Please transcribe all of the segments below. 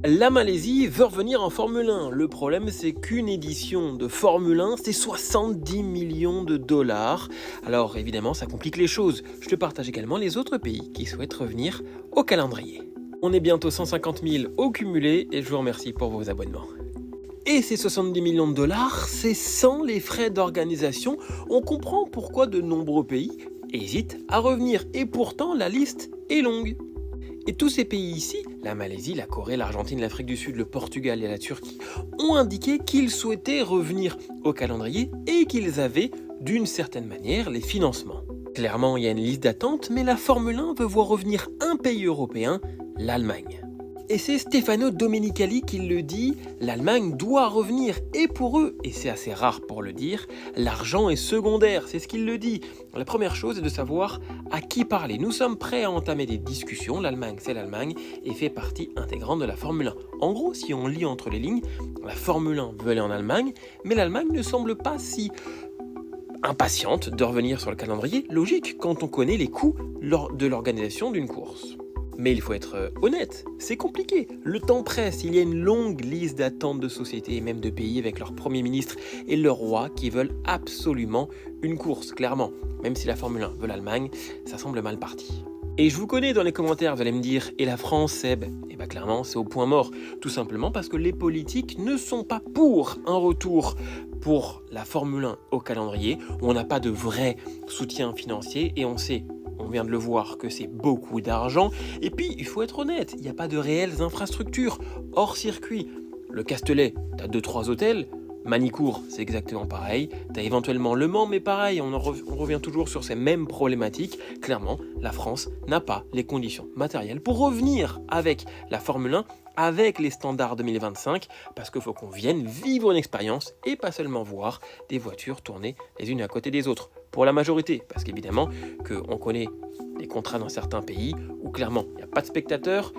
La Malaisie veut revenir en Formule 1. Le problème, c'est qu'une édition de Formule 1, c'est 70 millions de dollars. Alors évidemment, ça complique les choses. Je te partage également les autres pays qui souhaitent revenir au calendrier. On est bientôt 150 000 au cumulé et je vous remercie pour vos abonnements. Et ces 70 millions de dollars, c'est sans les frais d'organisation. On comprend pourquoi de nombreux pays hésitent à revenir. Et pourtant, la liste est longue. Et tous ces pays ici, la Malaisie, la Corée, l'Argentine, l'Afrique du Sud, le Portugal et la Turquie, ont indiqué qu'ils souhaitaient revenir au calendrier et qu'ils avaient, d'une certaine manière, les financements. Clairement, il y a une liste d'attente, mais la Formule 1 veut voir revenir un pays européen, l'Allemagne. Et c'est Stefano Domenicali qui le dit, l'Allemagne doit revenir. Et pour eux, et c'est assez rare pour le dire, l'argent est secondaire, c'est ce qu'il le dit. La première chose est de savoir à qui parler. Nous sommes prêts à entamer des discussions, l'Allemagne c'est l'Allemagne et fait partie intégrante de la Formule 1. En gros, si on lit entre les lignes, la Formule 1 veut aller en Allemagne, mais l'Allemagne ne semble pas si impatiente de revenir sur le calendrier, logique quand on connaît les coûts de l'organisation d'une course. Mais il faut être honnête, c'est compliqué. Le temps presse, il y a une longue liste d'attentes de sociétés et même de pays avec leur Premier ministre et leur roi qui veulent absolument une course, clairement. Même si la Formule 1 veut l'Allemagne, ça semble mal parti. Et je vous connais dans les commentaires, vous allez me dire, et la France, Seb? Et bien clairement, c'est au point mort. Tout simplement parce que les politiques ne sont pas pour un retour pour la Formule 1 au calendrier, où on n'a pas de vrai soutien financier et on sait, on vient de le voir, que c'est beaucoup d'argent. Et puis, il faut être honnête, il n'y a pas de réelles infrastructures hors circuit. Le Castellet, t'as 2-3 hôtels. Manicourt, c'est exactement pareil. T'as éventuellement Le Mans, mais pareil, on revient toujours sur ces mêmes problématiques. Clairement, la France n'a pas les conditions matérielles pour revenir avec la Formule 1, avec les standards 2025, parce qu'il faut qu'on vienne vivre une expérience et pas seulement voir des voitures tourner les unes à côté des autres. Pour la majorité, parce qu'évidemment qu'on connaît des contrats dans certains pays où clairement il n'y a pas de spectateurs,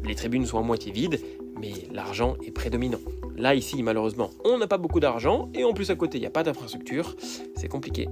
les tribunes sont à moitié vides, mais l'argent est prédominant. Là ici malheureusement on n'a pas beaucoup d'argent et en plus à côté il n'y a pas d'infrastructure, c'est compliqué.